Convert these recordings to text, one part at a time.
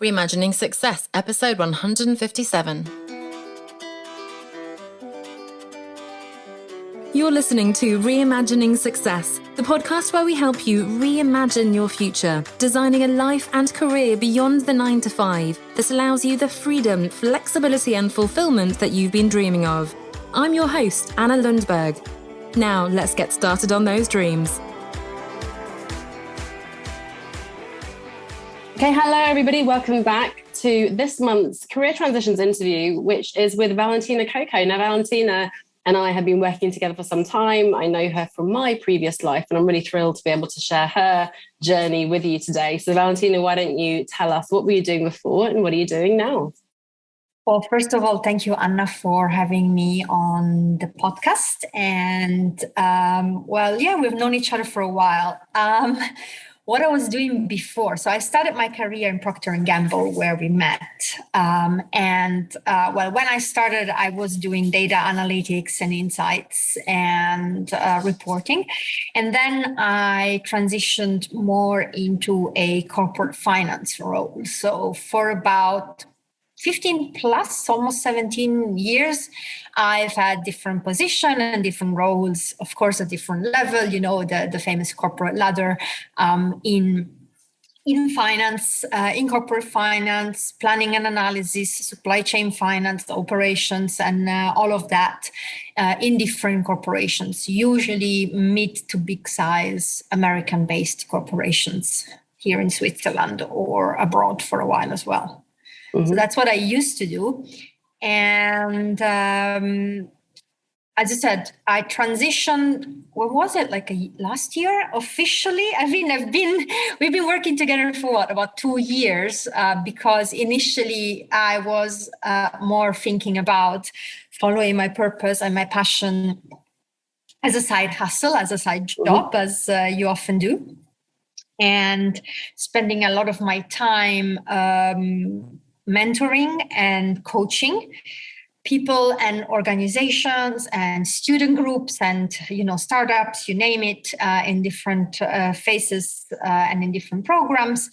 Reimagining Success, episode 157. You're listening to Reimagining Success, the podcast where we help you reimagine your future, designing a life and career beyond the 9 to 5 that allows you the freedom, flexibility, and fulfillment that you've been dreaming of. I'm your host, Anna Lundberg. Now, let's get started on those dreams. Okay, hello everybody. Welcome back to this month's Career Transitions interview, which is with Valentina Coco. Now, Valentina and I have been working together for some time. I know her from my previous life, and I'm really thrilled to be able to share her journey with you today. So, Valentina, why don't you tell us what were you doing before and what are you doing now? Well, first of all, thank you, Anna, for having me on the podcast. And we've known each other for a while. What I was doing before. So I started my career in Procter & Gamble, where we met. When I started, I was doing data analytics and insights and reporting. And then I transitioned more into a corporate finance role. So for about 15 plus, almost 17 years, I've had different positions and different roles, of course, at different level, the famous corporate ladder in finance, in corporate finance, planning and analysis, supply chain finance, operations, and all of that in different corporations, usually mid to big size American-based corporations here in Switzerland or abroad for a while as well. So that's what I used to do. And as I said, I transitioned, last year officially? We've been working together for about 2 years because initially I was more thinking about following my purpose and my passion as a side hustle, as a side job, as you often do. And spending a lot of my time mentoring and coaching people and organizations and student groups and startups, you name it, in different phases and in different programs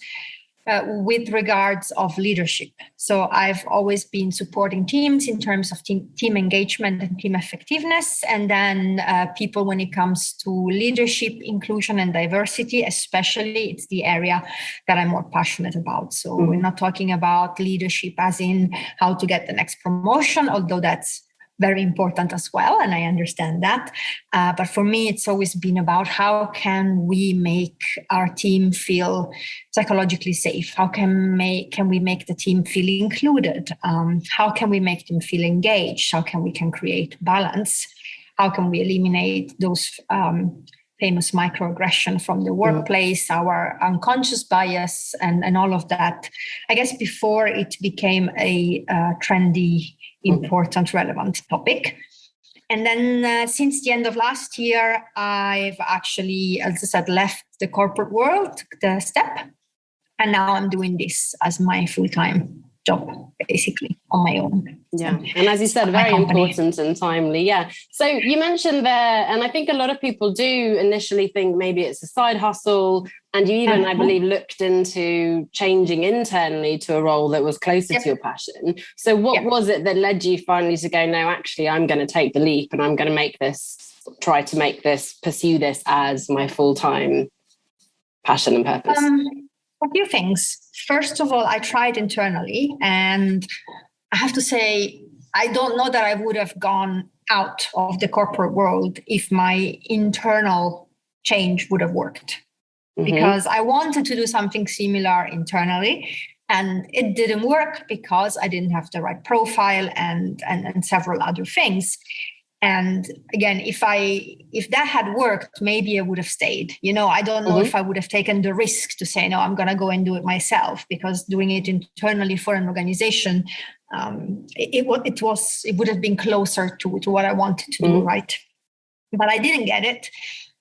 with regards of leadership. So I've always been supporting teams in terms of team engagement and team effectiveness, and then people when it comes to leadership, inclusion, and diversity, especially, it's the area that I'm more passionate about. So we're not talking about leadership as in how to get the next promotion, although that's very important as well, and I understand that. But for me, it's always been about how can we make our team feel psychologically safe? How can we make the team feel included? How can we make them feel engaged? How can we create balance? How can we eliminate those famous microaggression from the workplace, our unconscious bias, and all of that? I guess before it became a trendy, important, relevant topic. And then since the end of last year, I've actually, as I said, left the corporate world, took the step, and now I'm doing this as my full-time job, basically, on my own. Yeah, and as you said, very important and timely. Yeah. So you mentioned there, and I think a lot of people do initially think maybe it's a side hustle, and you even, I believe, looked into changing internally to a role that was closer to your passion. So what was it that led you finally to go, no, actually, I'm going to take the leap and I'm going to pursue this as my full-time passion and purpose? A few things. First of all, I tried internally, and I have to say, I don't know that I would have gone out of the corporate world if my internal change would have worked. Because I wanted to do something similar internally, and it didn't work because I didn't have the right profile and several other things. And again, if that had worked, maybe I would have stayed. I don't know if I would have taken the risk to say, no, I'm going to go and do it myself, because doing it internally for an organization, it would have been closer to what I wanted to do, right? But I didn't get it.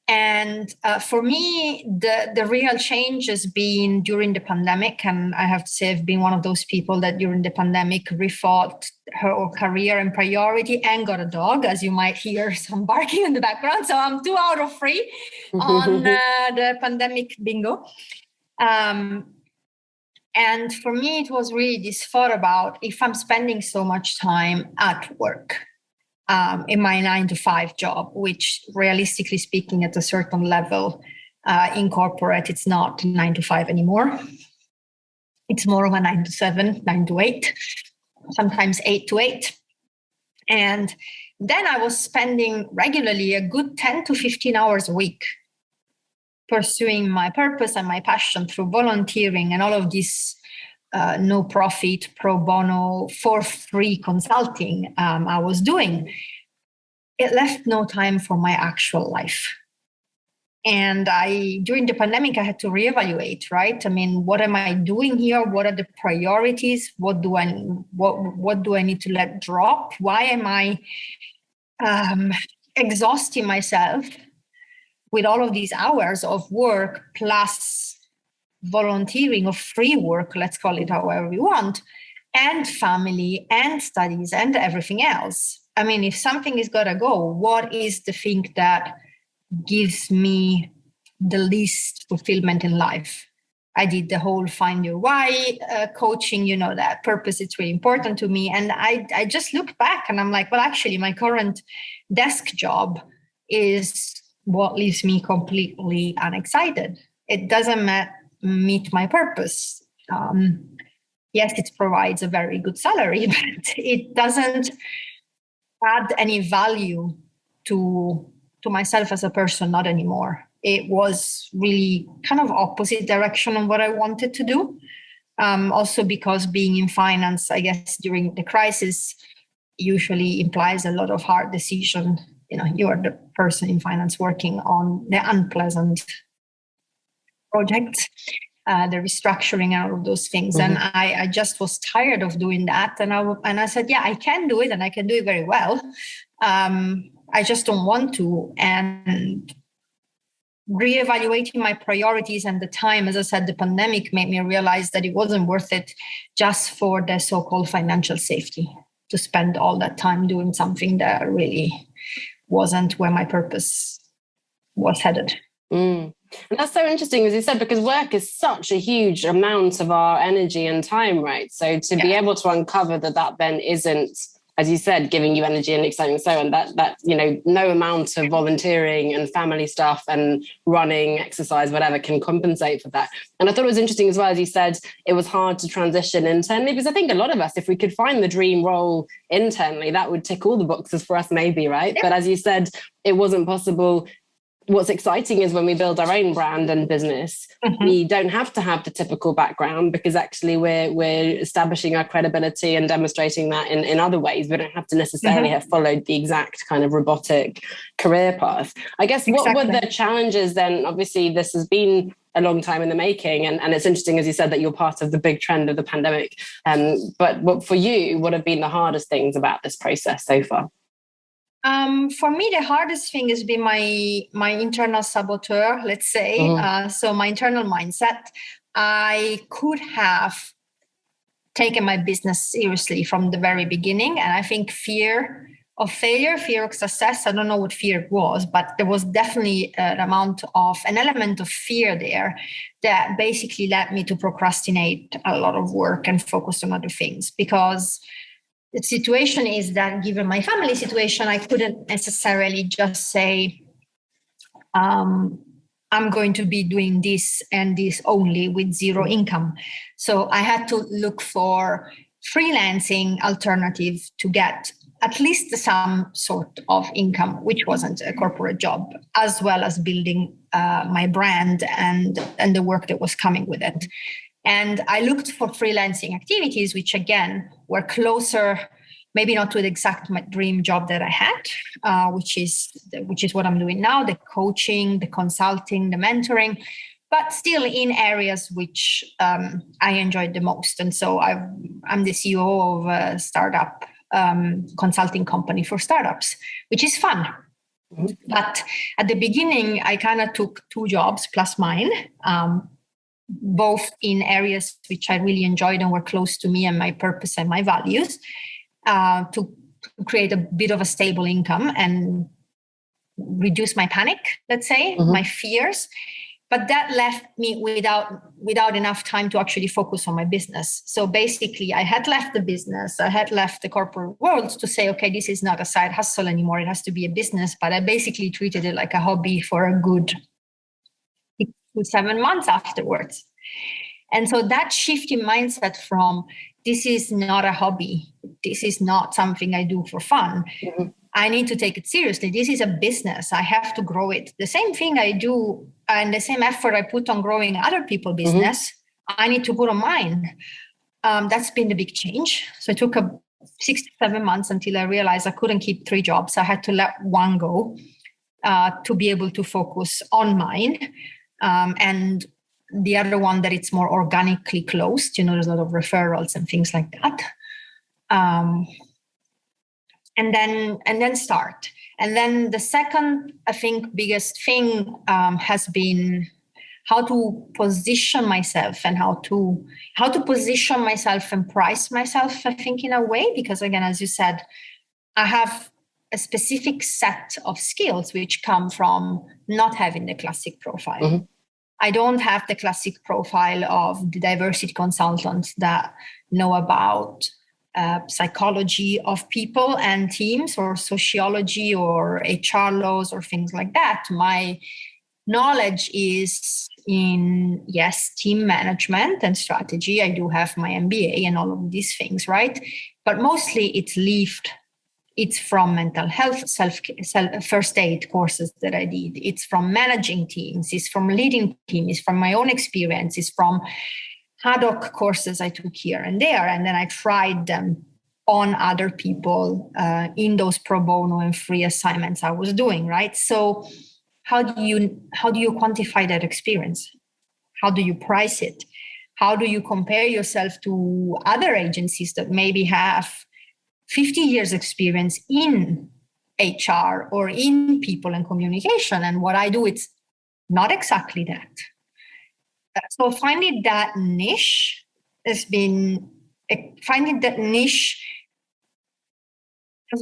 And for me, the real change has been during the pandemic. And I have to say, I've been one of those people that during the pandemic rethought her career and priority and got a dog, as you might hear some barking in the background. So I'm 2 out of 3 on the pandemic bingo. And for me, it was really this thought about, if I'm spending so much time at work, in my 9 to 5 job, which realistically speaking, at a certain level in corporate, it's not 9 to 5 anymore. It's more of a 9 to 7, 9 to 8, sometimes 8 to 8. And then I was spending regularly a good 10 to 15 hours a week pursuing my purpose and my passion through volunteering and all of this no profit, pro bono, for free consulting I was doing. It left no time for my actual life. And during the pandemic, I had to reevaluate, right? I mean, what am I doing here? What are the priorities? What do I need to let drop? Why am I exhausting myself with all of these hours of work plus volunteering or free work, let's call it however we want, and family and studies and everything else? I mean, if something is gotta go, what is the thing that gives me the least fulfillment in life? I did the whole find your why coaching, that purpose, it's really important to me. And I just look back and I'm like, well, actually, my current desk job is what leaves me completely unexcited. It doesn't meet my purpose. Yes, it provides a very good salary, but it doesn't add any value to myself as a person, not anymore. It was really kind of opposite direction of what I wanted to do. Also because being in finance, I guess, during the crisis usually implies a lot of hard decision. You are the person in finance working on the unpleasant projects, the restructuring and all of those things. Mm-hmm. And I just was tired of doing that. And I said, yeah, I can do it and I can do it very well. I just don't want to. And reevaluating my priorities and the time, as I said, the pandemic made me realize that it wasn't worth it just for the so-called financial safety to spend all that time doing something that really wasn't where my purpose was headed. And that's so interesting, as you said, because work is such a huge amount of our energy and time, right? So to be able to uncover that then isn't, as you said, giving you energy and excitement, so on, that no amount of volunteering and family stuff and running, exercise, whatever, can compensate for that. And I thought it was interesting as well, as you said, it was hard to transition internally, because I think a lot of us, if we could find the dream role internally, that would tick all the boxes for us, maybe, right? But as you said, it wasn't possible. What's exciting is when we build our own brand and business, we don't have to have the typical background, because actually we're establishing our credibility and demonstrating that in other ways. We don't have to necessarily have followed the exact kind of robotic career path. I guess what were the challenges then? Obviously, this has been a long time in the making, and it's interesting, as you said, that you're part of the big trend of the pandemic. But for you, what have been the hardest things about this process so far? For me, the hardest thing has been my internal saboteur, let's say. So my internal mindset. I could have taken my business seriously from the very beginning. And I think fear of failure, fear of success, I don't know what fear was, but there was definitely an element of fear there that basically led me to procrastinate a lot of work and focus on other things. Because the situation is that, given my family situation, I couldn't necessarily just say, I'm going to be doing this and this only with zero income. So I had to look for freelancing alternative to get at least some sort of income, which wasn't a corporate job, as well as building my brand and the work that was coming with it. And I looked for freelancing activities, which again were closer, maybe not to the exact my dream job that I had, which is what I'm doing now, the coaching, the consulting, the mentoring, but still in areas which I enjoyed the most. And so I'm the CEO of a startup consulting company for startups, which is fun. But at the beginning, I kind of took 2 jobs plus mine, both in areas which I really enjoyed and were close to me and my purpose and my values, to create a bit of a stable income and reduce my panic, let's say, my fears. but that left me without enough time to actually focus on my business. So basically, I had left the business, I had left the corporate world to say, okay, this is not a side hustle anymore. It has to be a business. But I basically treated it like a hobby for a good 7 months afterwards. And so that shift in mindset from this is not a hobby, this is not something I do for fun. Mm-hmm. I need to take it seriously. This is a business. I have to grow it. The same thing I do and the same effort I put on growing other people's business, I need to put on mine. That's been the big change. So it took 6 to 7 months until I realized I couldn't keep 3 jobs. I had to let one go to be able to focus on mine. And the other one that it's more organically closed, there's a lot of referrals and things like that. And then start. And then the second, I think, biggest thing has been how to position myself and how to position myself and price myself, I think, in a way, because again, as you said, I have a specific set of skills which come from not having the classic profile. Mm-hmm. I don't have the classic profile of the diversity consultants that know about psychology of people and teams, or sociology or HR laws or things like that. My knowledge is in, yes, team management and strategy. I do have my MBA and all of these things, right? But mostly it's from mental health, self first aid courses that I did. It's from managing teams. It's from leading teams. It's from my own experience. It's from ad hoc courses I took here and there. And then I tried them on other people in those pro bono and free assignments I was doing, right? So how do you quantify that experience? How do you price it? How do you compare yourself to other agencies that maybe have 50 years experience in HR or in people and communication? And what I do, it's not exactly that. So finding that niche as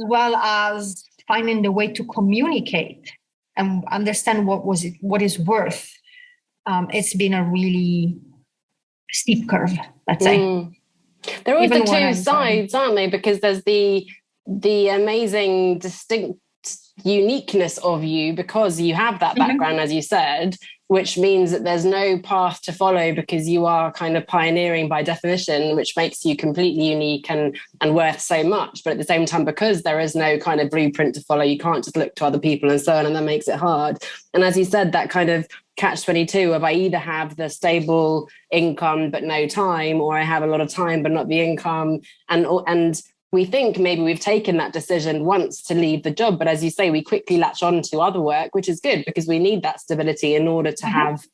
well as finding the way to communicate and understand what is worth. It's been a really steep curve, let's say. There are always the two sides, aren't they? Because there's the amazing, distinct uniqueness of you because you have that background, as you said, which means that there's no path to follow because you are kind of pioneering by definition, which makes you completely unique and worth so much. But at the same time, because there is no kind of blueprint to follow, you can't just look to other people and so on, and that makes it hard. And as you said, that kind of catch-22 of I either have the stable income but no time, or I have a lot of time but not the income. And we think maybe we've taken that decision once to leave the job, but as you say, we quickly latch on to other work, which is good because we need that stability in order to have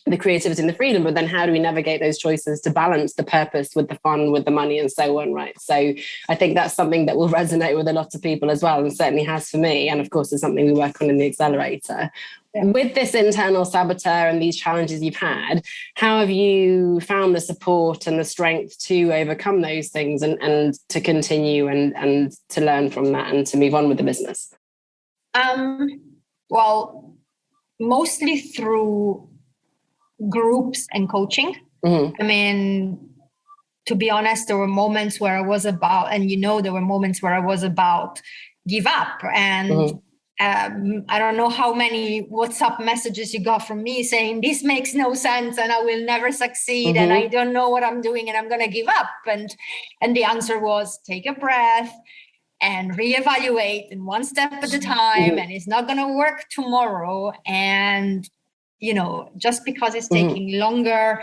the creativity and the freedom. But then how do we navigate those choices to balance the purpose with the fun, with the money and so on, right? So I think that's something that will resonate with a lot of people as well, and certainly has for me. And of course, it's something we work on in the accelerator. Yeah. With this internal saboteur and these challenges you've had, how have you found the support and the strength to overcome those things and to continue and to learn from that and to move on with the business? Well, mostly through groups and coaching. Mm-hmm. I mean, to be honest, there were moments where I was about, and there were moments where I was about give up. And mm-hmm. I don't know how many WhatsApp messages you got from me saying this makes no sense and I will never succeed, mm-hmm. and I don't know what I'm doing and I'm going to give up. And the answer was take a breath and reevaluate, and one step at a time, mm-hmm. and it's not going to work tomorrow. And, just because it's taking mm-hmm. longer,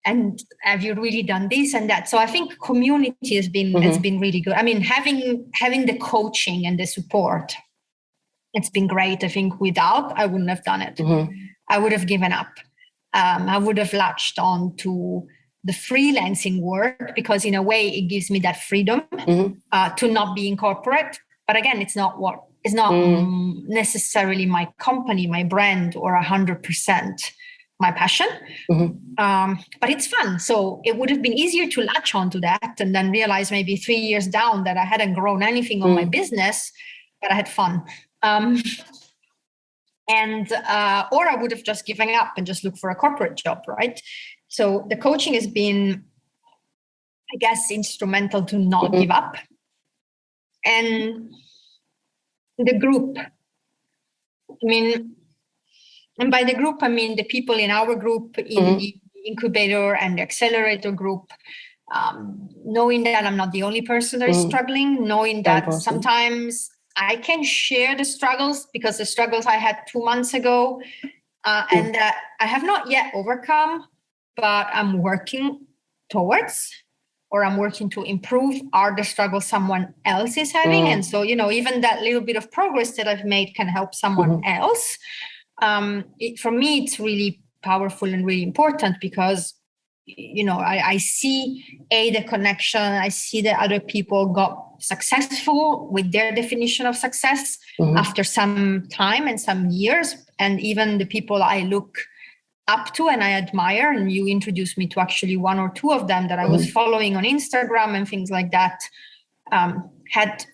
and have you really done this and that? So I think community has been really good. I mean, having the coaching and the support, it's been great. I think without, I wouldn't have done it. Mm-hmm. I would have given up. I would have latched on to the freelancing work because in a way it gives me that freedom mm-hmm. To not be in corporate. But again, it's not mm-hmm. necessarily my company, my brand, or 100% my passion. Mm-hmm. But it's fun. So it would have been easier to latch onto that and then realize maybe 3 years down that I hadn't grown anything on my business, but I had fun. And or I would have just given up and just looked for a corporate job, right? So the coaching has been, I guess, instrumental to not give up. And the group, and by the group, I mean the people in our group, in the incubator and the accelerator group, knowing that I'm not the only person that is struggling, knowing that sometimes I can share the struggles, because the struggles I had 2 months ago and that I have not yet overcome, but I'm working towards, or I'm working to improve, are the struggles someone else is having. And so, even that little bit of progress that I've made can help someone else. For me, it's really powerful and really important, because I see the connection. I see that other people got successful with their definition of success after some time and some years. And even the people I look up to and I admire, and you introduced me to actually 1 or 2 of them that I was following on Instagram and things like that, had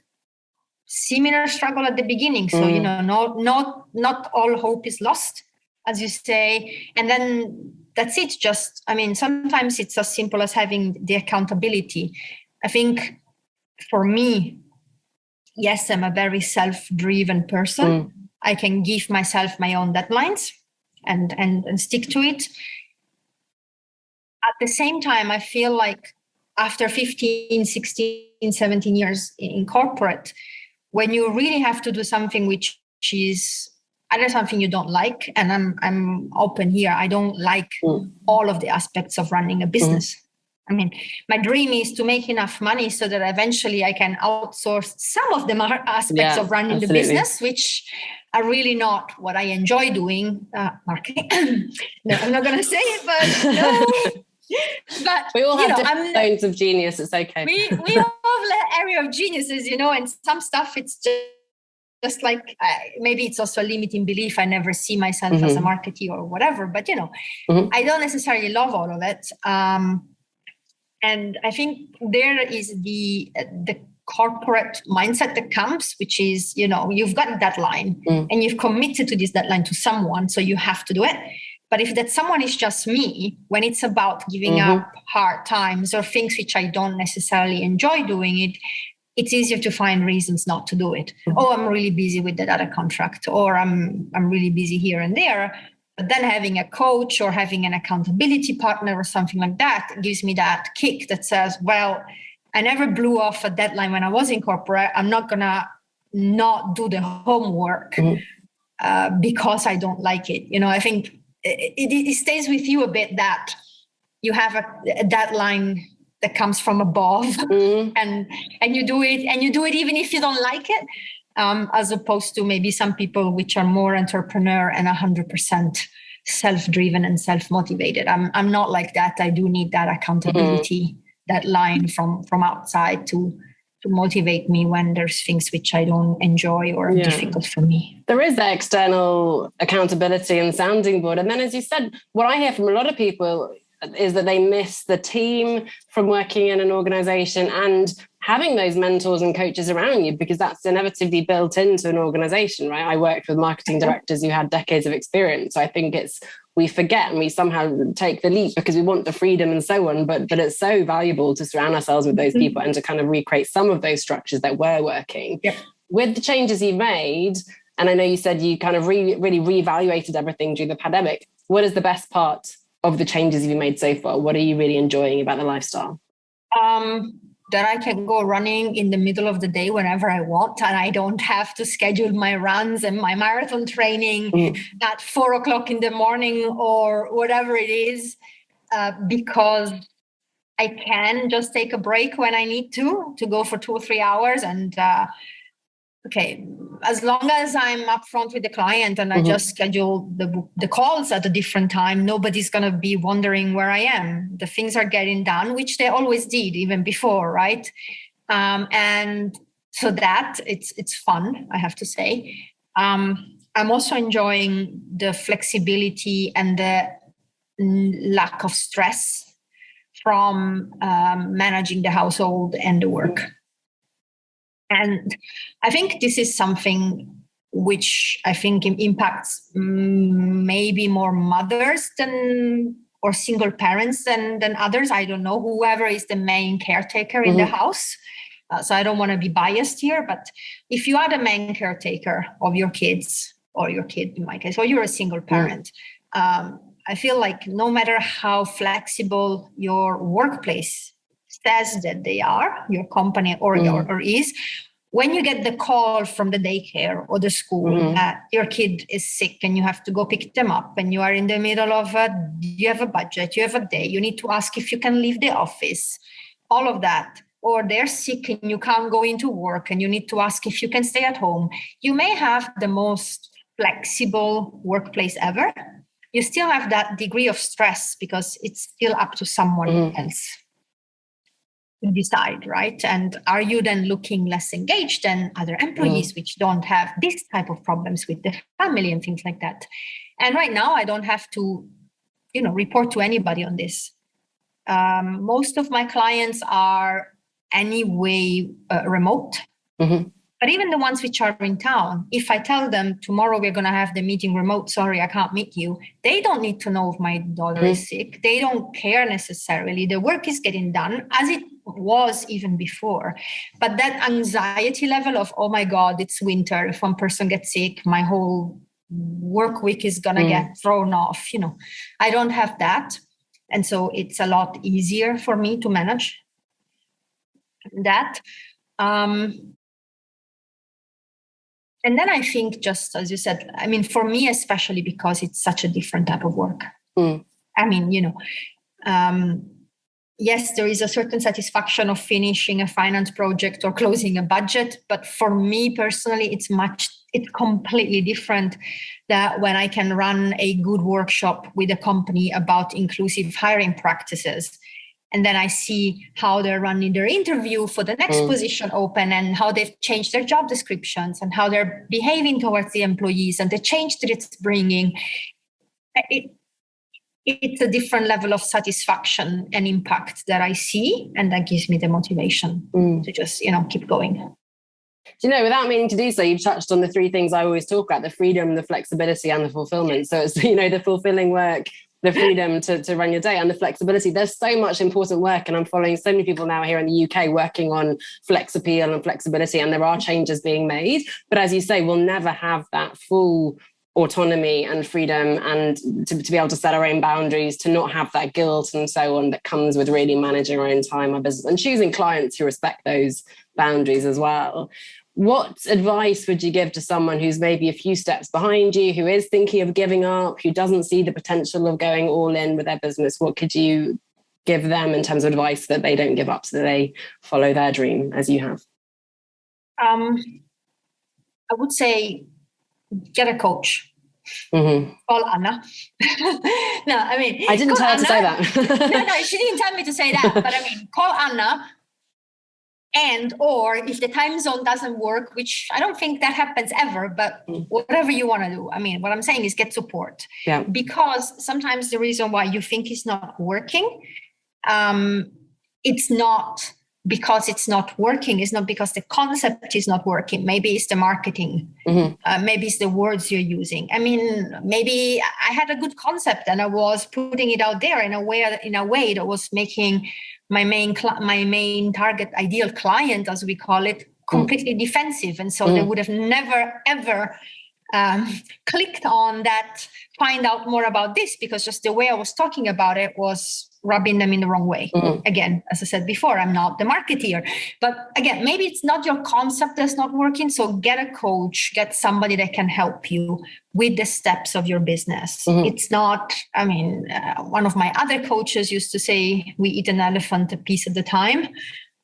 similar struggle at the beginning. So, not all hope is lost, as you say. And then that's it. Just, sometimes it's as simple as having the accountability. I think for me, yes, I'm a very self-driven person. I can give myself my own deadlines and stick to it. At the same time, I feel like after 15, 16, 17 years in corporate, when you really have to do something which is either something you don't like, and I'm open here, I don't like all of the aspects of running a business. My dream is to make enough money so that eventually I can outsource some of the aspects of running the business, which are really not what I enjoy doing. Marketing. No, I'm not going to say it, but no. But we all have different zones of genius. It's okay. We all have an area of geniuses, and some stuff it's just like maybe it's also a limiting belief. I never see myself as a marketer or whatever, but I don't necessarily love all of it. And I think there is the corporate mindset that comes, which is, you've got a deadline and you've committed to this deadline to someone, so you have to do it. But if that someone is just me, when it's about giving up hard times or things which I don't necessarily enjoy doing it's easier to find reasons not to do it. Oh, I'm really busy with that other contract, or I'm really busy here and there. But then having a coach or having an accountability partner or something like that gives me that kick that says, well, I never blew off a deadline when I was in corporate. I'm not going to not do the homework because I don't like it. I think it stays with you a bit that you have a deadline that comes from above and you do it even if you don't like it, as opposed to maybe some people which are more entrepreneur and 100% self-driven and self-motivated. I'm not like that. I do need that accountability, that line from outside to motivate me when there's things which I don't enjoy or are difficult for me. There is that external accountability and sounding board. And then, as you said, what I hear from a lot of people is that they miss the team from working in an organization and having those mentors and coaches around you, because that's inevitably built into an organization, right? I worked with marketing directors who had decades of experience. So I think we forget and we somehow take the leap because we want the freedom and so on. But it's so valuable to surround ourselves with those people and to kind of recreate some of those structures that were working. Yep. With the changes you made, and I know you said you kind of really reevaluated everything during the pandemic. What is the best part of the changes you've made so far? What are you really enjoying about the lifestyle? That I can go running in the middle of the day whenever I want, and I don't have to schedule my runs and my marathon training at 4:00 in the morning or whatever it is, because I can just take a break when I need to go for 2 or 3 hours. And as long as I'm upfront with the client and I just schedule the calls at a different time, nobody's going to be wondering where I am. The things are getting done, which they always did even before, right? And so that it's fun, I have to say. I'm also enjoying the flexibility and the lack of stress from managing the household and the work. And I think this is something which I think impacts maybe more mothers or single parents than others. I don't know, whoever is the main caretaker in the house. So I don't want to be biased here, but if you are the main caretaker of your kids, or your kid in my case, or you're a single parent, I feel like no matter how flexible your workplace says that they are, your company or is, when you get the call from the daycare or the school that your kid is sick and you have to go pick them up, and you are in the middle of you have a budget, you have a day, you need to ask if you can leave the office, all of that, or they're sick and you can't go into work and you need to ask if you can stay at home. You may have the most flexible workplace ever. You still have that degree of stress because it's still up to someone else to decide, right? And are you then looking less engaged than other employees which don't have this type of problems with the family and things like that? And right now I don't have to, report to anybody on this. Most of my clients are anyway remote. But even the ones which are in town, if I tell them tomorrow we're going to have the meeting remote, sorry, I can't meet you, they don't need to know if my daughter is sick. They don't care necessarily. The work is getting done as it was even before. But that anxiety level of, oh my God, it's winter. If one person gets sick, my whole work week is going to get thrown off. I don't have that. And so it's a lot easier for me to manage that. And then I think, just as you said, for me, especially because it's such a different type of work. Yes, there is a certain satisfaction of finishing a finance project or closing a budget. But for me personally, it's completely different that when I can run a good workshop with a company about inclusive hiring practices. And then I see how they're running their interview for the next position open, and how they've changed their job descriptions and how they're behaving towards the employees and the change that it's bringing. It's a different level of satisfaction and impact that I see. And that gives me the motivation to just, keep going. Without meaning to do so, you've touched on the three things I always talk about: the freedom, the flexibility, and the fulfillment. So it's, the fulfilling work, the freedom to run your day, and the flexibility. There's so much important work, and I'm following so many people now here in the UK working on flex appeal and flexibility, and there are changes being made. But as you say, we'll never have that full autonomy and freedom, and to be able to set our own boundaries, to not have that guilt and so on that comes with really managing our own time, our business, and choosing clients who respect those boundaries as well. What advice would you give to someone who's maybe a few steps behind you, who is thinking of giving up, who doesn't see the potential of going all in with their business? What could you give them in terms of advice that they don't give up, so that they follow their dream as you have? I would say get a coach. Call Anna. I didn't tell her to say that. No, she didn't tell me to say that. But call Anna. And or if the time zone doesn't work, which I don't think that happens ever, but whatever you want to do. What I'm saying is get support. Yeah. Because sometimes the reason why you think it's not working, it's not because it's not working. It's not because the concept is not working. Maybe it's the marketing. Maybe it's the words you're using. Maybe I had a good concept and I was putting it out there in a way that was making my main target ideal client, as we call it, completely defensive. And so they would have never, ever clicked on that, find out more about this, because just the way I was talking about it was rubbing them in the wrong way. Again, as I said before, I'm not the marketeer. But again, maybe it's not your concept that's not working. So get a coach, get somebody that can help you with the steps of your business. It's not, one of my other coaches used to say, we eat an elephant a piece at a time.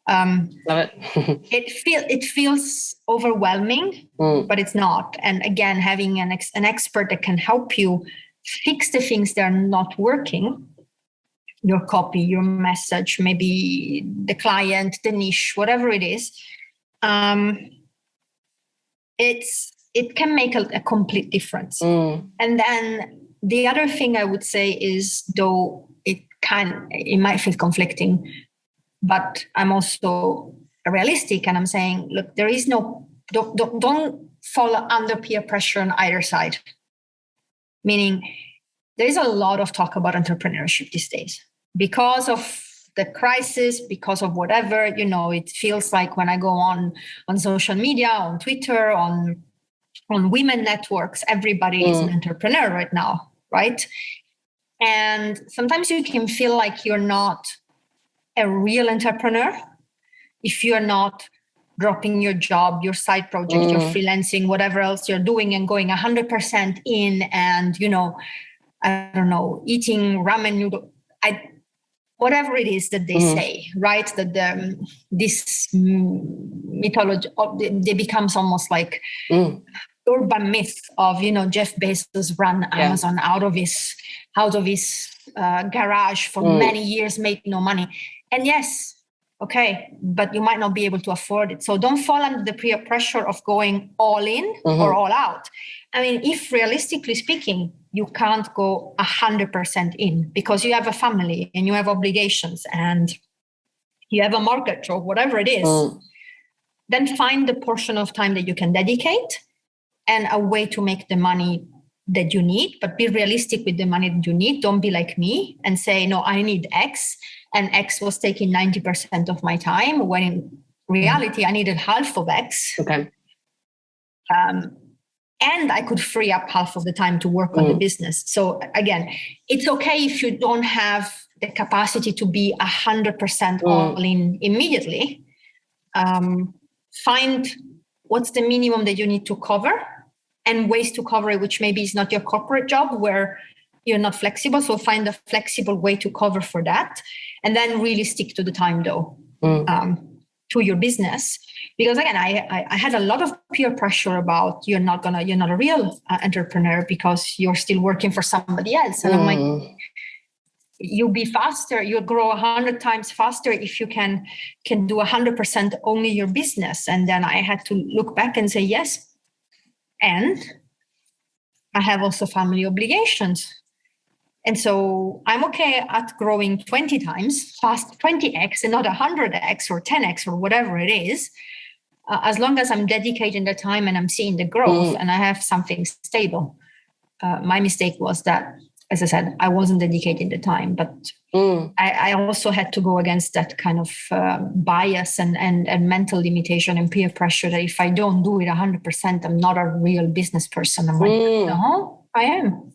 Love it. It feels overwhelming, but it's not. And again, having an expert that can help you fix the things that are not working, your copy, your message, maybe the client, the niche, whatever it is, it can make a complete difference. And then the other thing I would say is, though it might feel conflicting, but I'm also realistic, and I'm saying, look, there is no don't fall under peer pressure on either side. Meaning, there is a lot of talk about entrepreneurship these days because of the crisis, because of whatever, it feels like when I go on social media, on Twitter, on women networks, everybody is an entrepreneur right now, right? And sometimes you can feel like you're not a real entrepreneur if you're not dropping your job, your side project, your freelancing, whatever else you're doing, and going 100% in and, I don't know, eating ramen noodle. Whatever it is that they say, right? That this mythology, they becomes almost like urban myth of, Jeff Bezos ran Amazon out of his garage for many years, made no money. And yes, okay, but you might not be able to afford it. So don't fall under the peer pressure of going all in or all out. I mean, if realistically speaking, you can't go 100% in because you have a family and you have obligations and you have a mortgage or whatever it is, then find the portion of time that you can dedicate and a way to make the money that you need, but be realistic with the money that you need. Don't be like me and say, no, I need X, and X was taking 90% of my time, when in reality, I needed half of X. Okay. And I could free up half of the time to work on the business. So again, it's okay if you don't have the capacity to be 100% all in immediately. Find what's the minimum that you need to cover and ways to cover it, which maybe is not your corporate job where you're not flexible. So find a flexible way to cover for that. And then really stick to the time though, to your business. Because again, I had a lot of peer pressure about you're not a real entrepreneur because you're still working for somebody else. And I'm like, you'll be faster, you'll grow 100 times faster if you can do 100% only your business. And then I had to look back and say, yes, and I have also family obligations. And so I'm okay at growing 20 times fast, 20x and not 100x or 10x or whatever it is, as long as I'm dedicating the time and I'm seeing the growth and I have something stable. My mistake was that, as I said, I wasn't dedicating the time, but I also had to go against that kind of bias and mental limitation and peer pressure that if I don't do it 100%, I'm not a real business person. I'm like, no, I am.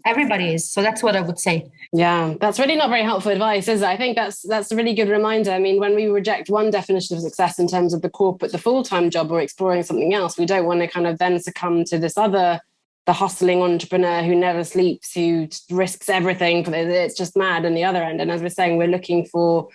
Everybody is. So that's what I would say. Yeah, that's really not very helpful advice, is it? I think that's a really good reminder. I mean, when we reject one definition of success in terms of the full-time job or exploring something else, we don't want to kind of then succumb to this other, the hustling entrepreneur who never sleeps, who risks everything. It's just mad on the other end. And as we're saying, we're looking for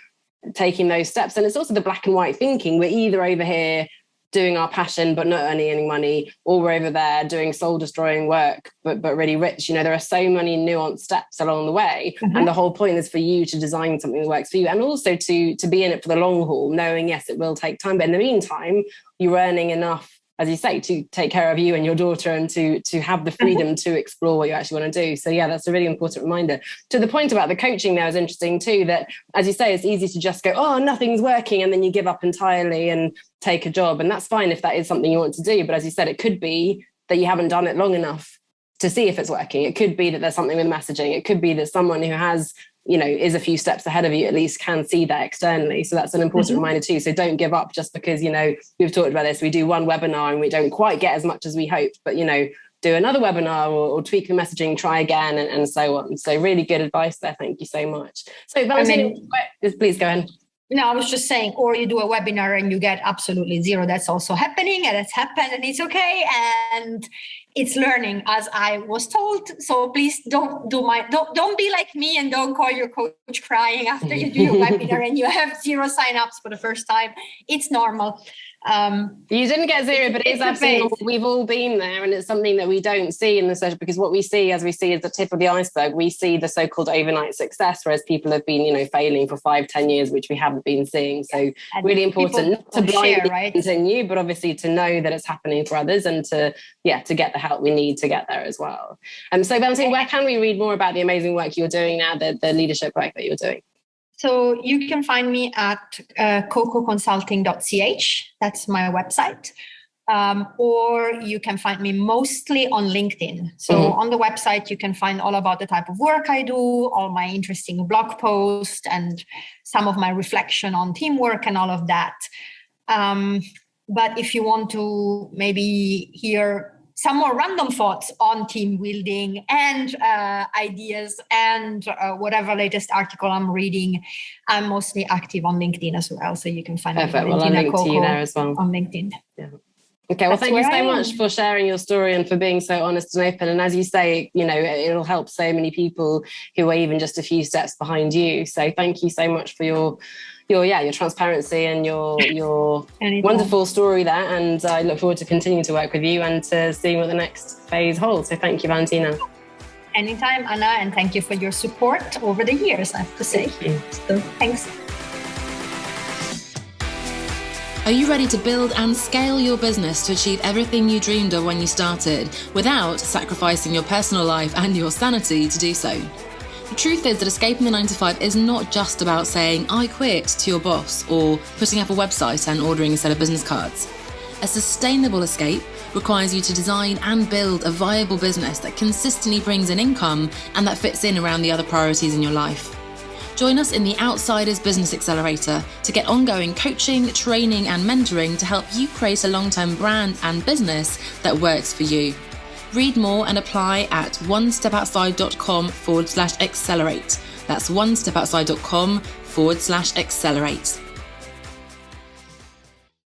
taking those steps. And it's also the black and white thinking. We're either over here doing our passion but not earning any money, or we're over there doing soul destroying work but really rich. There are so many nuanced steps along the way, and the whole point is for you to design something that works for you, and also to be in it for the long haul, knowing yes, it will take time, but in the meantime you're earning enough, as you say, to take care of you and your daughter and to have the freedom to explore what you actually want to do. So yeah, that's a really important reminder. To the point about the coaching there is interesting too, that as you say, it's easy to just go, oh, nothing's working, and then you give up entirely and take a job. And that's fine if that is something you want to do. But as you said, it could be that you haven't done it long enough to see if it's working. It could be that there's something with messaging. It could be that someone who has, is a few steps ahead of you, at least can see that externally. So that's an important reminder too. So don't give up just because, we've talked about this. We do one webinar and we don't quite get as much as we hoped, but, do another webinar or tweak the messaging, try again, and so on. So really good advice there. Thank you so much. So Valentina, please go ahead. No, I was just saying, or you do a webinar and you get absolutely zero. That's also happening, and it's happened, and it's okay. And it's learning, as I was told. So please don't be like me and don't call your coach crying after you do your webinar and you have zero signups for the first time. It's normal. You didn't get zero, but it's absolutely normal. We've all been there, and it's something that we don't see in the social, because what we see, as we see, is the tip of the iceberg. We see the so-called overnight success, whereas people have been, failing for 5-10 years, which we haven't been seeing. So and really important not to blindly continue, but obviously to know that it's happening for others, and to get the help we need to get there as well. So Valentina, where can we read more about the amazing work you're doing now, the leadership work that you're doing? So you can find me at cococonsulting.ch. That's my website. or you can find me mostly on LinkedIn. So on the website, you can find all about the type of work I do, all my interesting blog posts, and some of my reflection on teamwork and all of that. But if you want to maybe hear some more random thoughts on team building and ideas and whatever latest article I'm reading, I'm mostly active on LinkedIn as well. So you can find Valentina Coco you there as well on LinkedIn. Yeah. Okay, well, thank you so much for sharing your story and for being so honest and open. And as you say, it'll help so many people who are even just a few steps behind you. So thank you so much for your transparency and your wonderful story there. And I look forward to continuing to work with you and to seeing what the next phase holds. So thank you, Valentina. Anytime, Anna, and thank you for your support over the years, I have to say. Thank you. So thanks. Are you ready to build and scale your business to achieve everything you dreamed of when you started without sacrificing your personal life and your sanity to do so? The truth is that escaping the 9-to-5 is not just about saying, I quit to your boss, or putting up a website and ordering a set of business cards. A sustainable escape requires you to design and build a viable business that consistently brings in income and that fits in around the other priorities in your life. Join us in the Outsiders Business Accelerator to get ongoing coaching, training, and mentoring to help you create a long-term brand and business that works for you. Read more and apply at onestepoutside.com/accelerate. That's onestepoutside.com/accelerate.